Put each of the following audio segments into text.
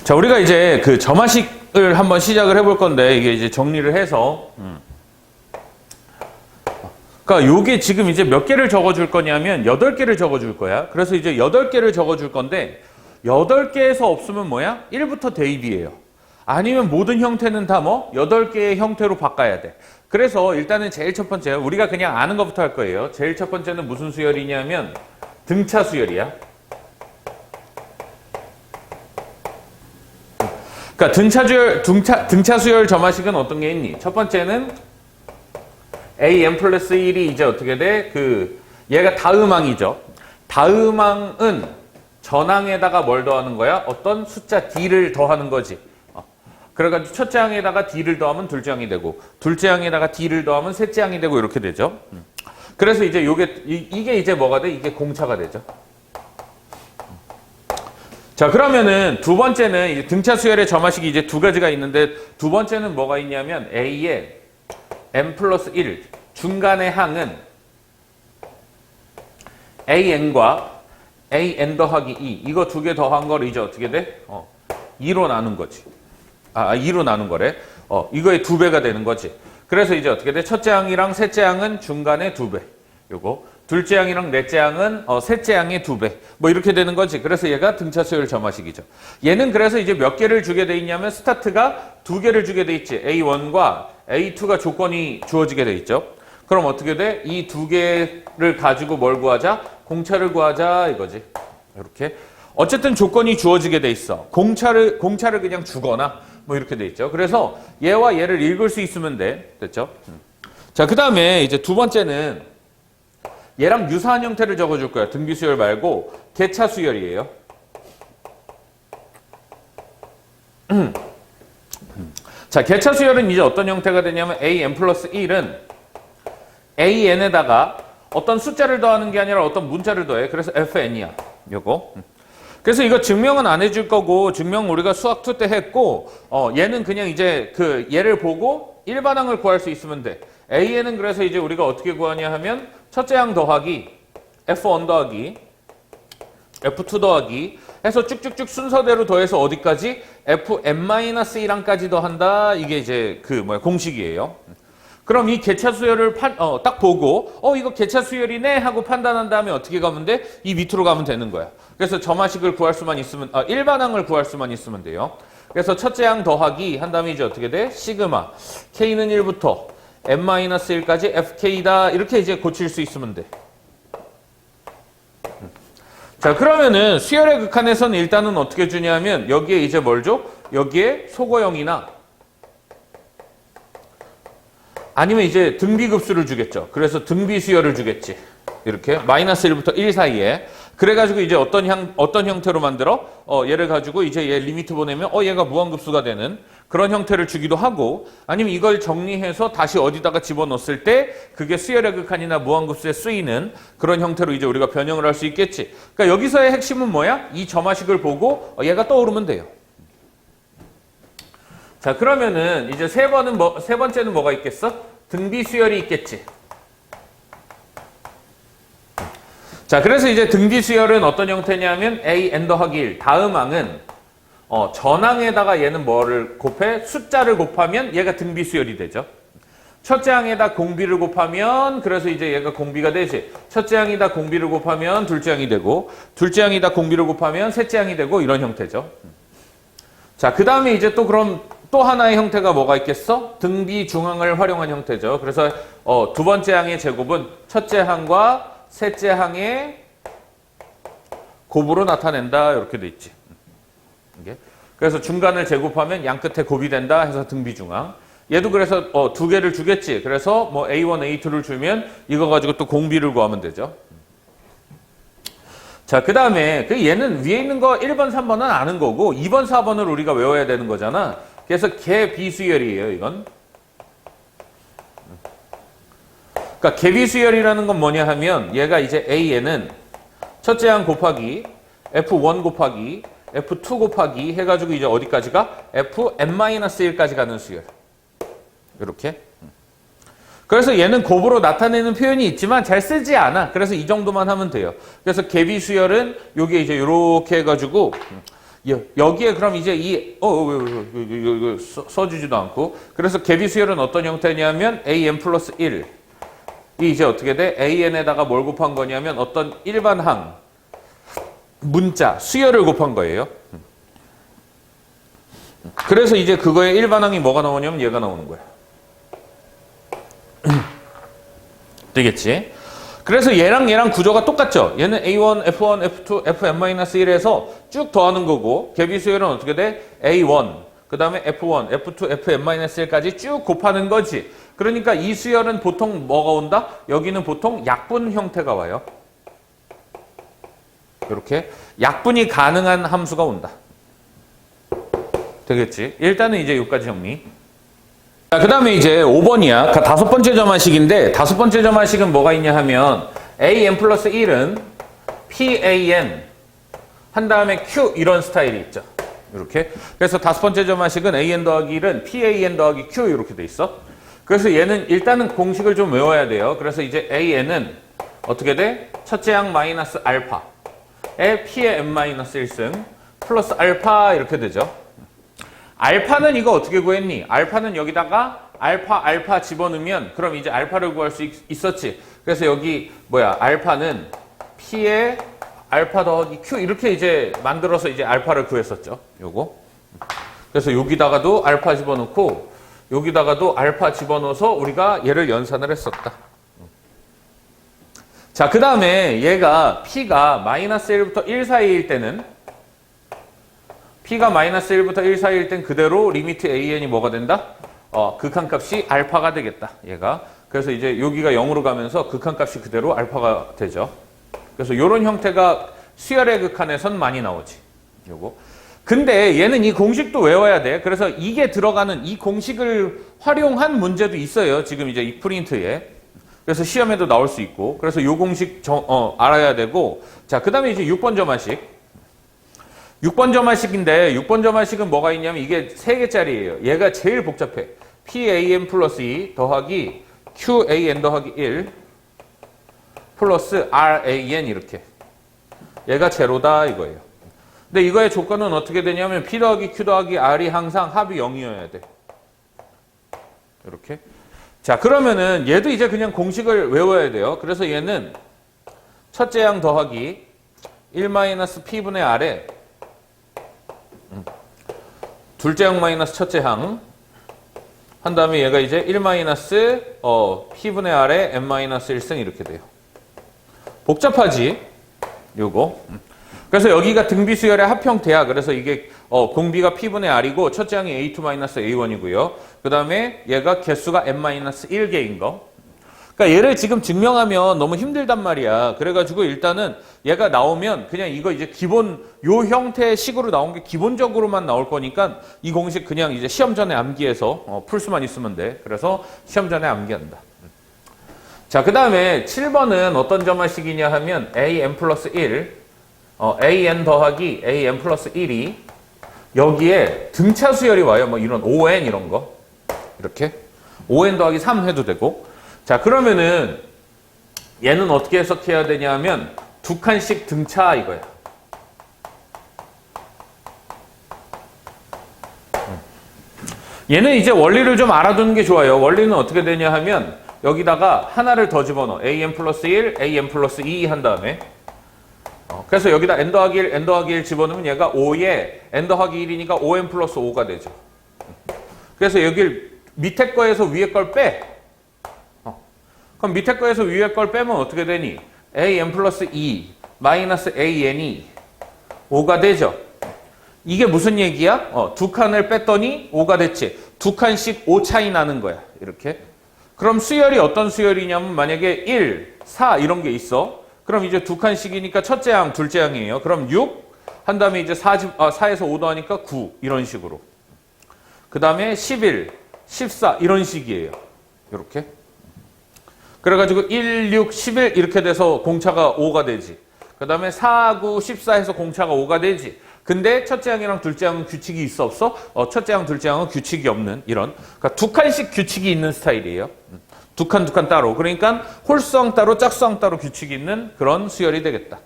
자, 우리가 이제 그 점화식을 한번 시작을 해볼 건데, 이게 이제 정리를 해서, 그러니까 요게 지금 이제 몇 개를 적어줄 거냐면 8개를 적어줄 거야. 그래서 이제 8개를 적어줄 건데 8개에서 없으면 뭐야? 1부터 대입이에요. 아니면 모든 형태는 다 뭐? 8개의 형태로 바꿔야 돼. 그래서 일단은 제일 첫 번째, 우리가 그냥 아는 것부터 할 거예요. 제일 첫 번째는 무슨 수열이냐면 등차 수열이야. 그러니까 등차 수열 점화식은 어떤 게 있니? 첫 번째는 an 플러스 1이 이제 어떻게 돼? 얘가 다음항이죠. 다음항은 전항에다가 뭘 더하는 거야? 어떤 숫자 d를 더하는 거지. 그래가지고 첫째 항에다가 d를 더하면 둘째 항이 되고, 둘째 항에다가 d를 더하면 셋째 항이 되고, 이렇게 되죠. 그래서 이제 이게 이제 뭐가 돼? 이게 공차가 되죠. 자, 그러면은 두 번째는 이제 등차 수열의 점화식이 이제 두 가지가 있는데, 두 번째는 뭐가 있냐면 a의 n 플러스 1 중간의 항은 an과 an 더하기 2 이거 두 개 더한 걸 이제 어떻게 돼? 2로 나눈 거지. 2로 나눈 거래. 이거의 2배가 되는 거지. 그래서 이제 어떻게 돼? 첫째 항이랑 셋째 항은 중간에 2배. 요거. 둘째 항이랑 넷째 항은 셋째 항의 2배. 뭐 이렇게 되는 거지. 그래서 얘가 등차 수열 점화식이죠. 얘는 그래서 이제 몇 개를 주게 돼 있냐면 스타트가 2개를 주게 돼 있지. A1과 A2가 조건이 주어지게 돼 있죠. 그럼 어떻게 돼? 이 2개를 가지고 뭘 구하자? 공차를 구하자 이거지. 이렇게. 어쨌든 조건이 주어지게 돼 있어. 공차를 그냥 주거나 뭐 이렇게 돼 있죠. 그래서 얘와 얘를 읽을 수 있으면 돼. 됐죠? 자, 그 다음에 이제 두 번째는 얘랑 유사한 형태를 적어줄 거야. 등비 수열 말고 개차 수열이에요. 자, 개차 수열은 이제 어떤 형태가 되냐면 an 플러스 1은 an에다가 어떤 숫자를 더하는 게 아니라 어떤 문자를 더해. 그래서 fn이야. 요거. 그래서 이거 증명은 안 해줄 거고, 증명 우리가 수학 2 때 했고, 얘는 그냥 이제 얘를 보고 일반항을 구할 수 있으면 돼. an은 그래서 이제 우리가 어떻게 구하냐 하면 첫째 항 더하기 f1 더하기 f2 더하기 해서 쭉쭉쭉 순서대로 더해서 어디까지? fn-1항까지 더한다. 이게 이제 공식이에요. 그럼 이 개차 수열을 딱 보고 이거 개차 수열이네 하고 판단한 다음에 어떻게 가면 돼? 이 밑으로 가면 되는 거야. 그래서 점화식을 구할 수만 있으면 일반항을 구할 수만 있으면 돼요. 그래서 첫째 항 더하기 한 다음에 이제 어떻게 돼? 시그마 k는 1부터 n-1까지 fk다. 이렇게 이제 고칠 수 있으면 돼. 자, 그러면은 수열의 극한에서는 일단은 어떻게 주냐면 여기에 이제 뭘 줘? 여기에 소거형이나 아니면 이제 등비급수를 주겠죠. 그래서 등비수열을 주겠지. 이렇게 마이너스 1부터 1 사이에. 그래가지고 이제 어떤 형태로 만들어? 얘를 가지고 이제 얘 리미트 보내면 얘가 무한급수가 되는 그런 형태를 주기도 하고, 아니면 이걸 정리해서 다시 어디다가 집어넣었을 때 그게 수열의 극한이나 무한급수에 쓰이는 그런 형태로 이제 우리가 변형을 할 수 있겠지. 그러니까 여기서의 핵심은 뭐야? 이 점화식을 보고 얘가 떠오르면 돼요. 자, 그러면은 이제 세 번째는 뭐가 있겠어? 등비 수열이 있겠지. 자, 그래서 이제 등비 수열은 어떤 형태냐면 an 더하기 1 다음 항은 전항에다가 얘는 뭐를 곱해? 숫자를 곱하면 얘가 등비 수열이 되죠. 첫째 항에다 공비를 곱하면 그래서 이제 얘가 공비가 되지. 첫째 항이다 공비를 곱하면 둘째 항이 되고, 둘째 항이다 공비를 곱하면 셋째 항이 되고, 이런 형태죠. 자, 그 다음에 이제 또 하나의 형태가 뭐가 있겠어? 등비 중항을 활용한 형태죠. 그래서 두 번째 항의 제곱은 첫째 항과 셋째 항의 곱으로 나타낸다. 이렇게 돼 있지. 그래서 중간을 제곱하면 양 끝에 곱이 된다 해서 등비 중항. 얘도 그래서 두 개를 주겠지. 그래서 뭐 A1, A2를 주면 이거 가지고 또 공비를 구하면 되죠. 자, 그 다음에 얘는 위에 있는 거 1번, 3번은 아는 거고 2번, 4번을 우리가 외워야 되는 거잖아. 그래서 개비수열이에요, 이건. 그러니까 개비수열이라는 건 뭐냐 하면 얘가 이제 AN은 첫째 항 곱하기 F1 곱하기 F2 곱하기 해가지고 이제 어디까지가? Fn-1까지 가는 수열. 이렇게. 그래서 얘는 곱으로 나타내는 표현이 있지만 잘 쓰지 않아. 그래서 이 정도만 하면 돼요. 그래서 개비수열은 요게 이제 요렇게 해가지고 여기에 그럼 이제 써주지도 않고. 그래서 개비 수열은 어떤 형태냐면 an 플러스 1. 이 이제 어떻게 돼? an에다가 뭘 곱한 거냐면 어떤 일반항, 문자, 수열을 곱한 거예요. 그래서 이제 그거의 일반항이 뭐가 나오냐면 얘가 나오는 거야. 되겠지? 그래서 얘랑 구조가 똑같죠? 얘는 A1, F1, F2, Fn-1에서 쭉 더하는 거고, 개비 수열은 어떻게 돼? A1, 그 다음에 F1, F2, Fn-1까지 쭉 곱하는 거지. 그러니까 이 수열은 보통 뭐가 온다? 여기는 보통 약분 형태가 와요. 이렇게 약분이 가능한 함수가 온다. 되겠지? 일단은 이제 여기까지 정리. 자, 그 다음에 이제 5번이야. 다섯 번째 점화식인데, 다섯 번째 점화식은 뭐가 있냐 하면, an 플러스 1은 pan 한 다음에 q 이런 스타일이 있죠. 이렇게. 그래서 다섯 번째 점화식은 an 더하기 1은 pan 더하기 q 이렇게 돼 있어. 그래서 얘는 일단은 공식을 좀 외워야 돼요. 그래서 이제 an은 어떻게 돼? 첫째 항 마이너스 알파에 p의 n-1승 플러스 알파 이렇게 되죠. 알파는 이거 어떻게 구했니? 알파는 여기다가 알파 집어넣으면 그럼 이제 알파를 구할 수 있었지. 그래서 여기 알파는 P에 알파 더하기 Q 이렇게 이제 만들어서 이제 알파를 구했었죠. 요거. 그래서 여기다가도 알파 집어넣고 여기다가도 알파 집어넣어서 우리가 얘를 연산을 했었다. 자, 그 다음에 얘가 P가 마이너스 1부터 1 사이일 때는 P가 마이너스 1부터 1 사이일 땐 그대로 리미트 AN이 뭐가 된다? 극한값이 알파가 되겠다. 얘가. 그래서 이제 여기가 0으로 가면서 극한값이 그대로 알파가 되죠. 그래서 이런 형태가 수열의 극한에선 많이 나오지. 요거. 근데 얘는 이 공식도 외워야 돼. 그래서 이게 들어가는 이 공식을 활용한 문제도 있어요. 지금 이제 이 프린트에. 그래서 시험에도 나올 수 있고. 그래서 요 공식 알아야 되고. 자, 그 다음에 이제 6번 점화식. 6번 점화식인데 6번 점화식은 뭐가 있냐면 이게 3개짜리예요. 얘가 제일 복잡해. PAN 플러스 2 더하기 QAN 더하기 1 플러스 RAN 이렇게. 얘가 제로다 이거예요. 근데 이거의 조건은 어떻게 되냐면 P 더하기 Q 더하기 R이 항상 합이 0이어야 돼. 이렇게. 자, 그러면은 얘도 이제 그냥 공식을 외워야 돼요. 그래서 얘는 첫째 항 더하기 1-P분의 R에 둘째 항 마이너스 첫째 항 한 다음에 얘가 이제 1-P분의 R에 n-1승 이렇게 돼요. 복잡하지? 요거. 그래서 여기가 등비수열의 합형태야. 그래서 이게 공비가 P분의 R이고 첫째 항이 A2-A1이고요. 그 다음에 얘가 개수가 n-1개인 거. 그러니까 얘를 지금 증명하면 너무 힘들단 말이야. 그래가지고 일단은 얘가 나오면 그냥 이거 이제 기본 요 형태의 식으로 나온 게 기본적으로만 나올 거니까 이 공식 그냥 이제 시험 전에 암기해서 풀 수만 있으면 돼. 그래서 시험 전에 암기한다. 자, 그 다음에 7번은 어떤 점화식이냐 하면 an 플러스 1 an 더하기 an 플러스 1이 여기에 등차 수열이 와요. 뭐 이런 on 이런 거 이렇게 on 더하기 3 해도 되고. 자, 그러면은 얘는 어떻게 해석해야 되냐 하면 두 칸씩 등차 이거야. 얘는 이제 원리를 좀 알아두는 게 좋아요. 원리는 어떻게 되냐 하면 여기다가 하나를 더 집어넣어. an 플러스 1, an 플러스 2 한 다음에 그래서 여기다 n 더하기 1, n 더하기 1 집어넣으면 얘가 5에 n 더하기 1이니까 5n 플러스 5가 되죠. 그래서 여길 밑에 거에서 위에 걸 빼. 그럼 밑에 거에서 위에 걸 빼면 어떻게 되니? an 플러스 2 마이너스 an이 5가 되죠. 이게 무슨 얘기야? 두 칸을 뺐더니 5가 됐지. 두 칸씩 5 차이 나는 거야. 이렇게. 그럼 수열이 어떤 수열이냐면 만약에 1, 4 이런 게 있어. 그럼 이제 두 칸씩이니까 첫째 항, 둘째 항이에요. 그럼 6, 한 다음에 이제 4에서 5 더하니까 9 이런 식으로. 그 다음에 11, 14 이런 식이에요. 이렇게. 그래가지고 1, 6, 11 이렇게 돼서 공차가 5가 되지. 그 다음에 4, 9, 14 해서 공차가 5가 되지. 근데 첫째 항이랑 둘째 항은 규칙이 있어 없어? 첫째 항, 둘째 항은 규칙이 없는 이런. 그러니까 두 칸씩 규칙이 있는 스타일이에요. 두 칸 따로. 그러니까 홀수항 따로 짝수항 따로 규칙이 있는 그런 수열이 되겠다.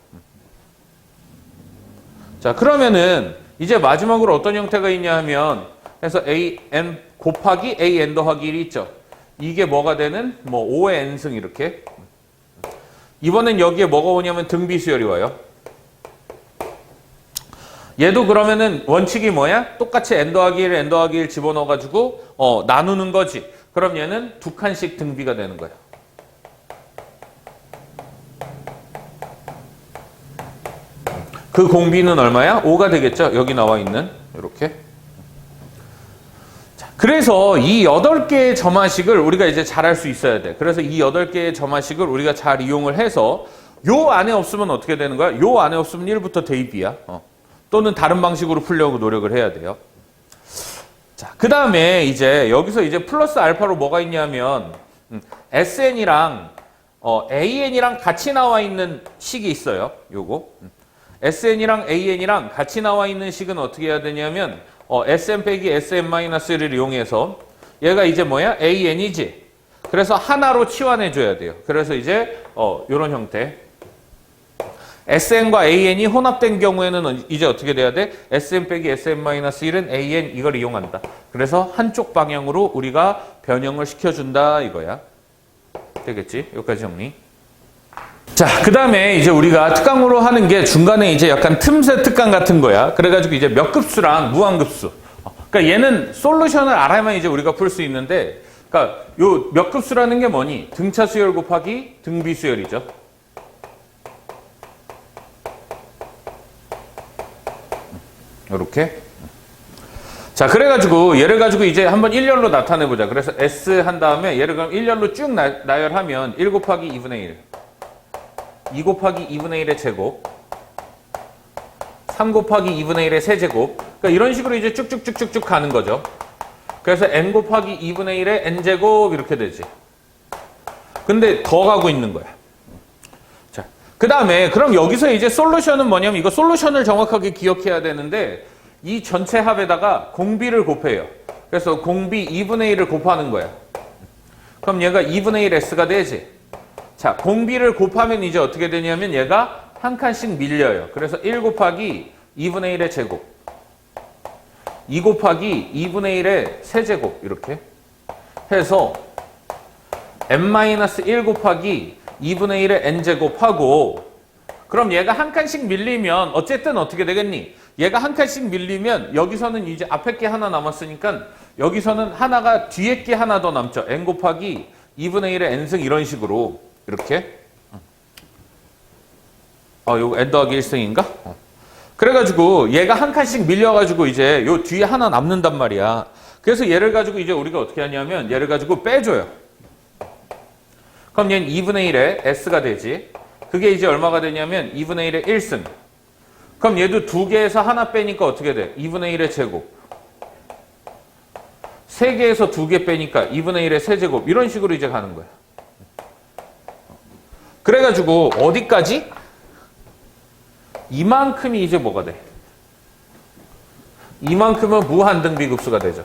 자, 그러면은 이제 마지막으로 어떤 형태가 있냐 하면 그래서 an 곱하기 an 더하기 1이 있죠. 이게 뭐가 되는? 뭐 5의 n승 이렇게. 이번엔 여기에 뭐가 오냐면 등비수열이 와요. 얘도 그러면은 원칙이 뭐야? 똑같이 n 더하기 1, n 더하기 1 집어넣어가지고 나누는 거지. 그럼 얘는 두 칸씩 등비가 되는 거야. 그 공비는 얼마야? 5가 되겠죠? 여기 나와 있는 이렇게. 자, 그래서 이 8개의 점화식을 우리가 이제 잘 할 수 있어야 돼. 그래서 이 8개의 점화식을 우리가 잘 이용을 해서 요 안에 없으면 어떻게 되는 거야? 요 안에 없으면 1부터 대입이야. 또는 다른 방식으로 풀려고 노력을 해야 돼요. 자, 그 다음에 이제 여기서 이제 플러스 알파로 뭐가 있냐면 SN이랑 AN이랑 같이 나와 있는 식이 있어요. 요거. SN이랑 AN이랑 같이 나와 있는 식은 어떻게 해야 되냐면 SN 빼기 SN-1를 이용해서 얘가 이제 뭐야? AN이지. 그래서 하나로 치환해 줘야 돼요. 그래서 이제 요런 형태. SN과 AN이 혼합된 경우에는 이제 어떻게 돼야 돼? SN 빼기 SN-1은 AN 이걸 이용한다. 그래서 한쪽 방향으로 우리가 변형을 시켜준다 이거야. 되겠지? 여기까지 정리. 자, 그 다음에 이제 우리가 특강으로 하는 게 중간에 이제 약간 틈새 특강 같은 거야. 그래가지고 이제 몇 급수랑 무한급수. 그러니까 얘는 솔루션을 알아야만 이제 우리가 풀 수 있는데, 그러니까 요 몇 급수라는 게 뭐니? 등차 수열 곱하기 등비 수열이죠. 이렇게. 자, 그래가지고 얘를 가지고 이제 한번 일렬로 나타내보자. 그래서 S 한 다음에 얘를 그럼 일렬로 쭉 나열하면 1 곱하기 2분의 1. 2 곱하기 2분의 1의 제곱, 3 곱하기 2분의 1의 세제곱. 그러니까 이런 식으로 이제 쭉쭉쭉쭉쭉 가는 거죠. 그래서 n 곱하기 2분의 1의 n제곱 이렇게 되지. 근데 더 가고 있는 거야. 자, 그 다음에 그럼 여기서 이제 솔루션은 뭐냐면 이거 솔루션을 정확하게 기억해야 되는데 이 전체 합에다가 공비를 곱해요. 그래서 공비 2분의 1을 곱하는 거야. 그럼 얘가 2분의 1 s가 되지. 자, 공비를 곱하면 이제 어떻게 되냐면 얘가 한 칸씩 밀려요. 그래서 1 곱하기 2분의 1의 제곱, 2 곱하기 2분의 1의 세제곱 이렇게 해서 n-1 곱하기 2분의 1의 n제곱하고 그럼 얘가 한 칸씩 밀리면 어쨌든 어떻게 되겠니? 얘가 한 칸씩 밀리면 여기서는 이제 앞에 게 하나 남았으니까 여기서는 하나가 뒤에 게 하나 더 남죠. n 곱하기 2분의 1의 n승 이런 식으로 이렇게. 요거 n 더하기 1승인가? 그래가지고 얘가 한 칸씩 밀려가지고 이제 요 뒤에 하나 남는단 말이야. 그래서 얘를 가지고 이제 우리가 어떻게 하냐면 얘를 가지고 빼줘요. 그럼 얘는 2분의 1의 s가 되지. 그게 이제 얼마가 되냐면 2분의 1의 1승. 그럼 얘도 두 개에서 하나 빼니까 어떻게 돼? 2분의 1의 제곱. 세 개에서 두 개 빼니까 2분의 1의 세제곱. 이런 식으로 이제 가는 거야. 그래가지고 어디까지? 이만큼이 이제 뭐가 돼? 이만큼은 무한등비급수가 되죠.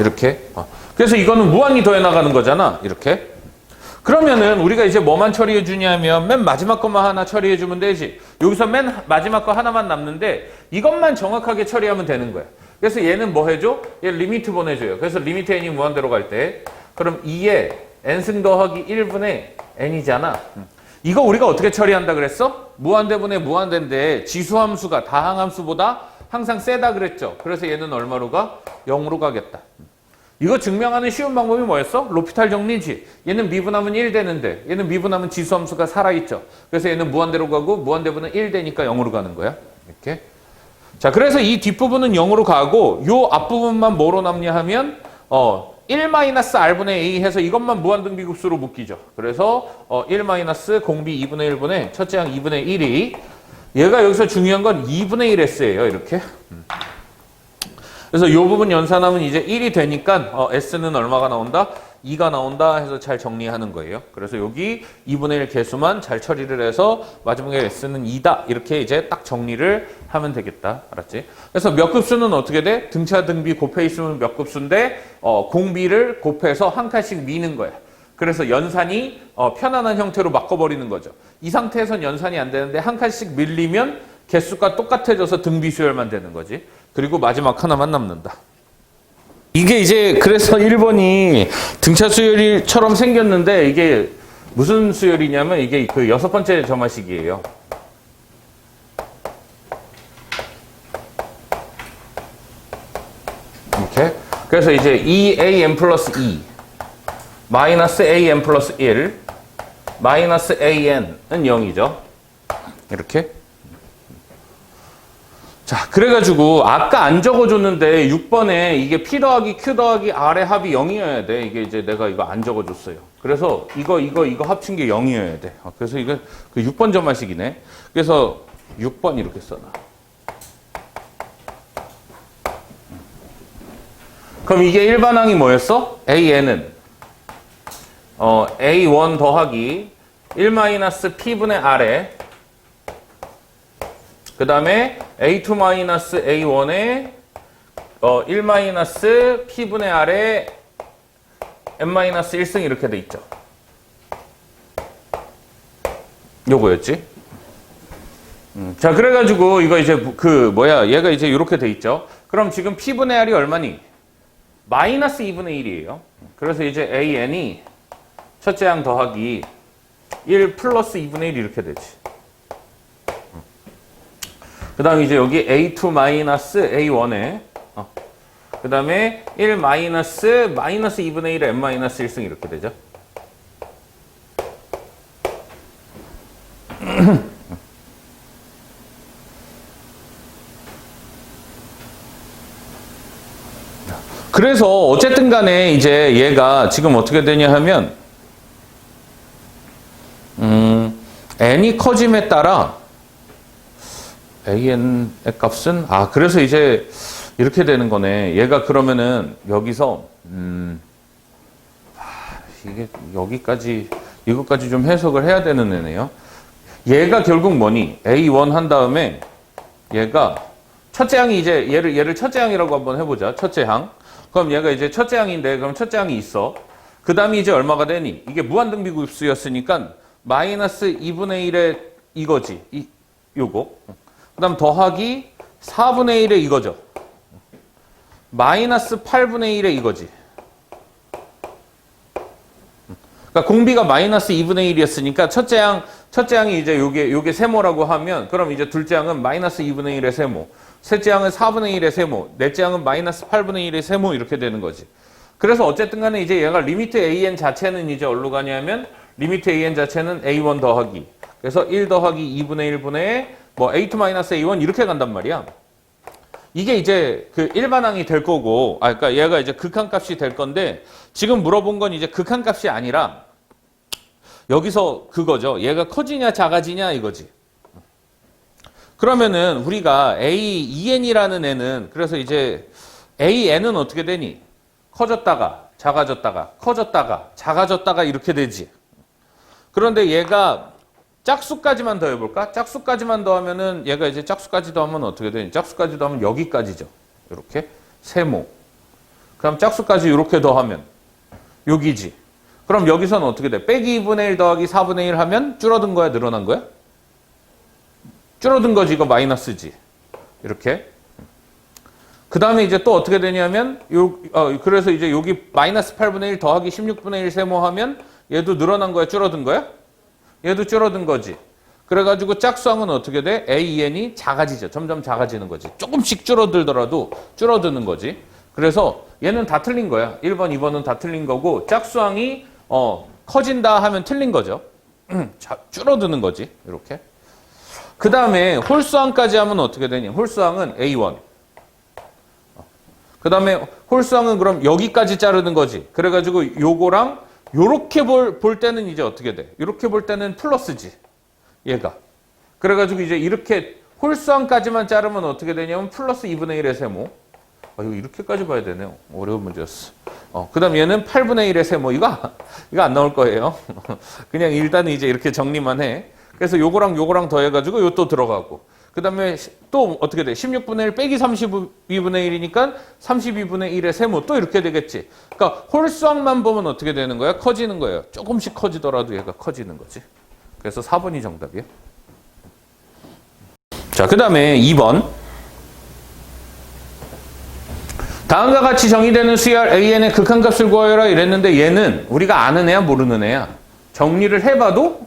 이렇게. 그래서 이거는 무한히 더해 나가는 거잖아. 이렇게. 그러면은 우리가 이제 뭐만 처리해 주냐면 맨 마지막 것만 하나 처리해 주면 되지. 여기서 맨 마지막 거 하나만 남는데 이것만 정확하게 처리하면 되는 거야. 그래서 얘는 뭐 해줘? 얘 리미트 보내줘요. 그래서 리미트 n이 무한대로 갈 때 그럼 2에 n승 더하기 1분의 n이잖아. 이거 우리가 어떻게 처리한다 그랬어? 무한대분의 무한대인데 지수함수가 다항함수보다 항상 세다 그랬죠. 그래서 얘는 얼마로 가? 0으로 가겠다. 이거 증명하는 쉬운 방법이 뭐였어? 로피탈 정리지. 얘는 미분하면 1 되는데 얘는 미분하면 지수함수가 살아있죠. 그래서 얘는 무한대로 가고 무한대분은 1 되니까 0으로 가는 거야. 이렇게. 자, 그래서 이 뒷부분은 0으로 가고 요 앞부분만 뭐로 남냐 하면 1-r분의 a 해서 이것만 무한등비급수로 묶이죠. 그래서 1- 공비 2분의 1분의 첫째 항 2분의 1이 얘가 여기서 중요한 건 2분의 1 s예요. 이렇게. 그래서 이 부분 연산하면 이제 1이 되니까 s는 얼마가 나온다? 2가 나온다 해서 잘 정리하는 거예요. 그래서 여기 2분의 1 개수만 잘 처리를 해서 마지막에 s는 2다. 이렇게 이제 딱 정리를 하면 되겠다. 알았지? 그래서 몇 급수는 어떻게 돼? 등차 등비 곱해 있으면 몇 급수인데 공비를 곱해서 한 칸씩 미는 거야. 그래서 연산이 편안한 형태로 바꿔버리는 거죠. 이 상태에선 연산이 안 되는데 한 칸씩 밀리면 개수가 똑같아져서 등비수열만 되는 거지. 그리고 마지막 하나만 남는다. 이게 이제 그래서 1번이 등차 수열이처럼 생겼는데 이게 무슨 수열이냐면 이게 그 6번째 점화식이에요. 이렇게. 그래서 이제 2am 플러스 2 마이너스 am 플러스 1 마이너스 an은 0이죠. 이렇게. 자, 그래가지고 아까 안 적어줬는데 6번에 이게 P 더하기 Q 더하기 R의 합이 0이어야 돼. 이게 이제 내가 이거 안 적어줬어요. 그래서 이거 합친 게 0이어야 돼. 그래서 이거 그 6번 점화식이네. 그래서 6번 이렇게 써놔. 그럼 이게 일반항이 뭐였어? AN은 A1 더하기 1-P분의 R에 그 다음에 A2-A1에 1-P분의 R에 n-1승 이렇게 돼 있죠. 요거였지. 자, 그래가지고 이거 이제 얘가 이제 이렇게 돼 있죠. 그럼 지금 P분의 R이 얼마니? 마이너스 2분의 1이에요. 그래서 이제 AN이 첫째 항 더하기 1 플러스 2분의 1 이렇게 되지. 그 다음에 이제 여기 A2 마이너스 A1에 그 다음에 1 마이너스 2분의 1에 n-1승 이렇게 되죠. 그래서 어쨌든 간에 이제 얘가 지금 어떻게 되냐 하면 n이 커짐에 따라 an의 값은 그래서 이제 이렇게 되는 거네. 얘가 그러면은 여기서 이게 여기까지 이것까지 좀 해석을 해야 되는 애네요. 얘가 결국 뭐니? A1 한 다음에 얘가 첫째 항이 이제 얘를 첫째 항이라고 한번 해보자. 첫째 항. 그럼 얘가 이제 첫째 항인데 그럼 첫째 항이 있어. 그 다음에 이제 얼마가 되니? 이게 무한등비급수였으니까 마이너스 2분의 1의 이거지. 요거. 그 다음 더하기 4분의 1의 이거죠. 마이너스 8분의 1의 이거지. 그러니까 공비가 마이너스 2분의 1이었으니까 첫째 항이 이제 요게 세모라고 하면 그럼 이제 둘째 항은 마이너스 2분의 1의 세모. 셋째 항은 4분의 1의 세모. 넷째 항은 마이너스 8분의 1의 세모 이렇게 되는 거지. 그래서 어쨌든 간에 이제 얘가 리미트 AN 자체는 이제 어디로 가냐면 리미트 AN 자체는 A1 더하기. 그래서 1 더하기 2분의 1분의 뭐 A2 마이너스 A1 이렇게 간단 말이야. 이게 이제 그 일반항이 될 거고, 그러니까 얘가 이제 극한값이 될 건데 지금 물어본 건 이제 극한값이 아니라 여기서 그거죠. 얘가 커지냐 작아지냐 이거지. 그러면은 우리가 A2N이라는 애는 그래서 이제 AN은 어떻게 되니? 커졌다가 작아졌다가 커졌다가 작아졌다가 이렇게 되지. 그런데 얘가 짝수까지만 더해볼까? 짝수까지만 더하면은 얘가 이제 짝수까지 더하면 어떻게 되니? 짝수까지 더하면 여기까지죠. 이렇게 세모. 그럼 짝수까지 이렇게 더하면 여기지. 그럼 여기서는 어떻게 돼? 빼기 2분의 1 더하기 4분의 1 하면 줄어든 거야? 늘어난 거야? 줄어든 거지. 이거 마이너스지. 이렇게. 그 다음에 이제 또 어떻게 되냐면 그래서 이제 여기 마이너스 8분의 1 더하기 16분의 1 세모하면 얘도 늘어난 거야? 줄어든 거야? 얘도 줄어든 거지. 그래가지고 짝수항은 어떻게 돼? AN이 작아지죠. 점점 작아지는 거지. 조금씩 줄어들더라도 줄어드는 거지. 그래서 얘는 다 틀린 거야. 1번, 2번은 다 틀린 거고 짝수항이 커진다 하면 틀린 거죠. 줄어드는 거지. 이렇게. 그 다음에 홀수항까지 하면 어떻게 되니? 홀수항은 A1. 그 다음에 홀수항은 그럼 여기까지 자르는 거지. 그래가지고 요거랑 요렇게 볼 때는 이제 어떻게 돼? 이렇게 볼 때는 플러스지. 얘가. 그래가지고 이제 이렇게 홀수항까지만 자르면 어떻게 되냐면 플러스 2분의 1의 세모. 이거 이렇게까지 봐야 되네요. 어려운 문제였어. 그 다음 얘는 8분의 1의 세모. 이거 안 나올 거예요. 그냥 일단 이제 이렇게 정리만 해. 그래서 요거랑 더해가지고 요 또 들어가고. 그 다음에 또 어떻게 돼? 16분의 1 빼기 32분의 1이니까 32분의 1의 세모 또 이렇게 되겠지. 그러니까 홀수항만 보면 어떻게 되는 거야? 커지는 거예요. 조금씩 커지더라도 얘가 커지는 거지. 그래서 4번이 정답이야. 자, 그 다음에 2번. 다음과 같이 정의되는 수열 AN의 극한값을 구하여라 이랬는데 얘는 우리가 아는 애야 모르는 애야? 정리를 해봐도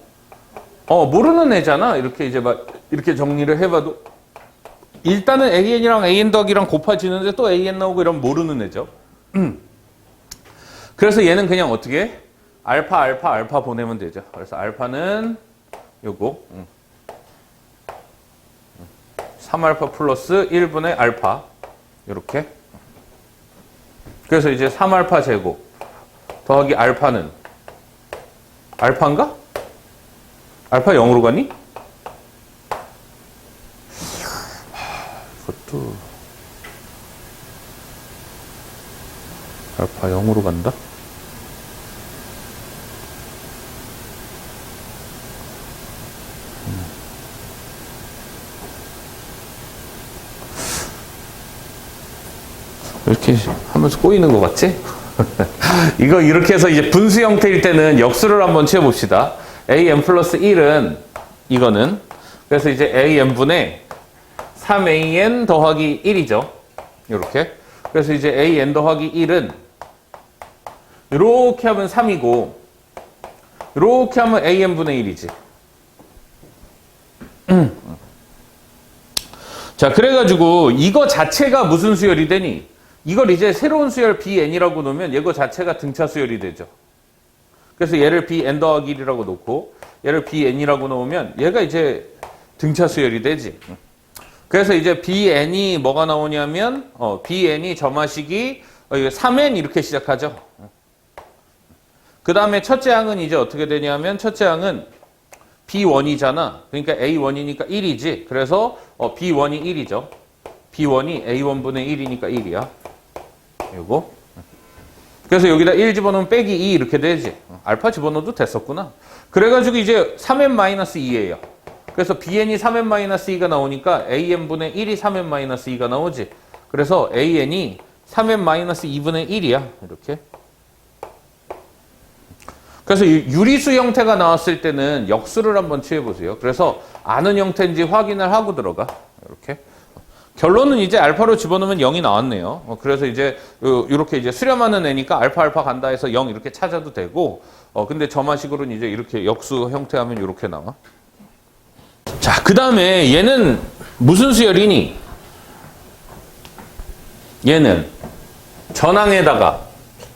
모르는 애잖아. 이렇게 이제 막 이렇게 정리를 해봐도 일단은 AN이랑 AN 더하기랑 곱해지는데 또 AN 나오고 이러면 모르는 애죠. 그래서 얘는 그냥 어떻게 해? 알파 보내면 되죠. 그래서 알파는 요거 3알파 플러스 1분의 알파 이렇게. 그래서 이제 3알파 제곱 더하기 알파는 알파인가? 알파 0으로 가니? 이것도 알파 0으로 간다? 이렇게 하면서 꼬이는 것 같지? 이거 이렇게 해서 이제 분수 형태일 때는 역수를 한번 채워봅시다. an 플러스 1은 이거는 그래서 이제 an분의 3an 더하기 1이죠. 이렇게. 그래서 이제 an 더하기 1은 이렇게 하면 3이고 이렇게 하면 an분의 1이지. 자, 그래가지고 이거 자체가 무슨 수열이 되니? 이걸 이제 새로운 수열 bn이라고 놓으면 이거 자체가 등차 수열이 되죠. 그래서 얘를 bn 더하기 1이라고 놓고 얘를 bn이라고 놓으면 얘가 이제 등차 수열이 되지. 그래서 이제 bn이 뭐가 나오냐면 bn이 점화식이 3n 이렇게 시작하죠. 그 다음에 첫째 항은 이제 어떻게 되냐면 첫째 항은 b1이잖아. 그러니까 a1이니까 1이지. 그래서 b1이 1이죠. b1이 a1분의 1이니까 1이야. 요거. 그래서 여기다 1 집어넣으면 빼기 2 이렇게 되지. 알파 집어넣어도 됐었구나. 그래가지고 이제 3n-2예요. 그래서 bn이 3n-2가 나오니까 an분의 1이 3n-2가 나오지. 그래서 an이 3n-2분의 1이야. 이렇게. 그래서 유리수 형태가 나왔을 때는 역수를 한번 취해보세요. 그래서 아는 형태인지 확인을 하고 들어가. 이렇게. 결론은 이제 알파로 집어넣으면 0이 나왔네요. 그래서 이제 이렇게 이제 수렴하는 애니까 알파 간다 해서 0 이렇게 찾아도 되고, 근데 점화식으로는 이제 이렇게 역수 형태하면 이렇게 나와. 자, 그 다음에 얘는 무슨 수열이니? 얘는 전항에다가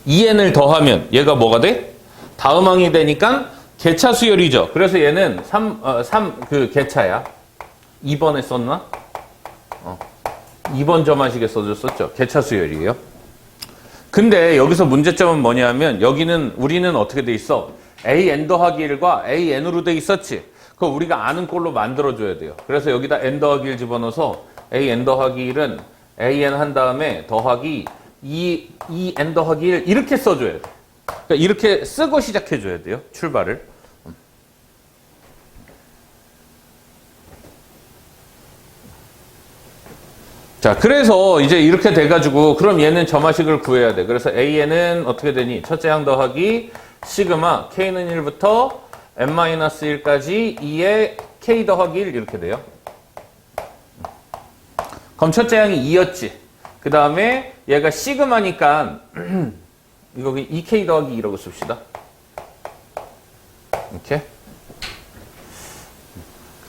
2n을 더하면 얘가 뭐가 돼? 다음 항이 되니까 개차 수열이죠. 그래서 얘는 3 개차야. 2번에 썼나? 2번 점화식에 써줬었죠. 개차 수열이에요. 근데 여기서 문제점은 뭐냐면 여기는 우리는 어떻게 돼 있어? an 더하기 1과 an으로 돼 있었지. 그거 우리가 아는 꼴로 만들어줘야 돼요. 그래서 여기다 n 더하기 1 집어넣어서 an 더하기 1은 an 한 다음에 더하기 2n 더하기 1 이렇게 써줘야 돼. 그러니까 이렇게 쓰고 시작해줘야 돼요. 출발을. 자, 그래서 이제 이렇게 돼가지고 그럼 얘는 점화식을 구해야 돼. 그래서 an은 어떻게 되니? 첫째 항 더하기 시그마 k는 1부터 n-1까지 2에 k 더하기 1 이렇게 돼요. 그럼 첫째 항이 2였지. 그 다음에 얘가 시그마니까 이거 2k 더하기 2라고 씁시다. 이렇게.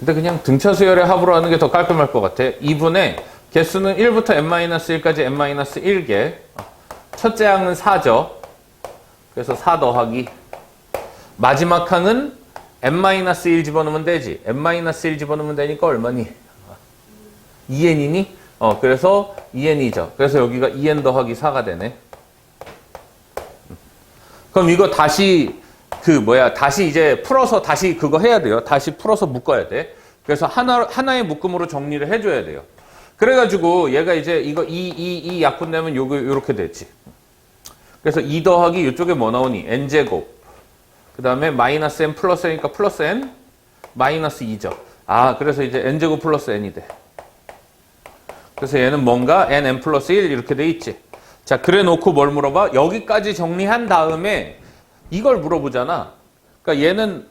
근데 그냥 등차 수열의 합으로 하는 게 더 깔끔할 것 같아. 2분의 개수는 1부터 n-1까지 n-1개. 첫째 항은 4죠. 그래서 4 더하기. 마지막 항은 n-1 집어넣으면 되지. n-1 집어넣으면 되니까 얼마니? 2n이니? 그래서 2n이죠. 그래서 여기가 2n 더하기 4가 되네. 그럼 이거 다시 다시 이제 풀어서 다시 그거 해야 돼요. 다시 풀어서 묶어야 돼. 그래서 하나의 묶음으로 정리를 해줘야 돼요. 그래가지고 얘가 이제 이거 2 약분되면 요렇게 됐지. 그래서 2 더하기 이쪽에 뭐 나오니? n제곱. 그 다음에 마이너스 n 플러스 n이니까 플러스 n 마이너스 2죠. 그래서 이제 n제곱 플러스 n이 돼. 그래서 얘는 뭔가 nn 플러스 1 이렇게 돼 있지. 자, 그래 놓고 뭘 물어봐? 여기까지 정리한 다음에 이걸 물어보잖아. 그러니까 얘는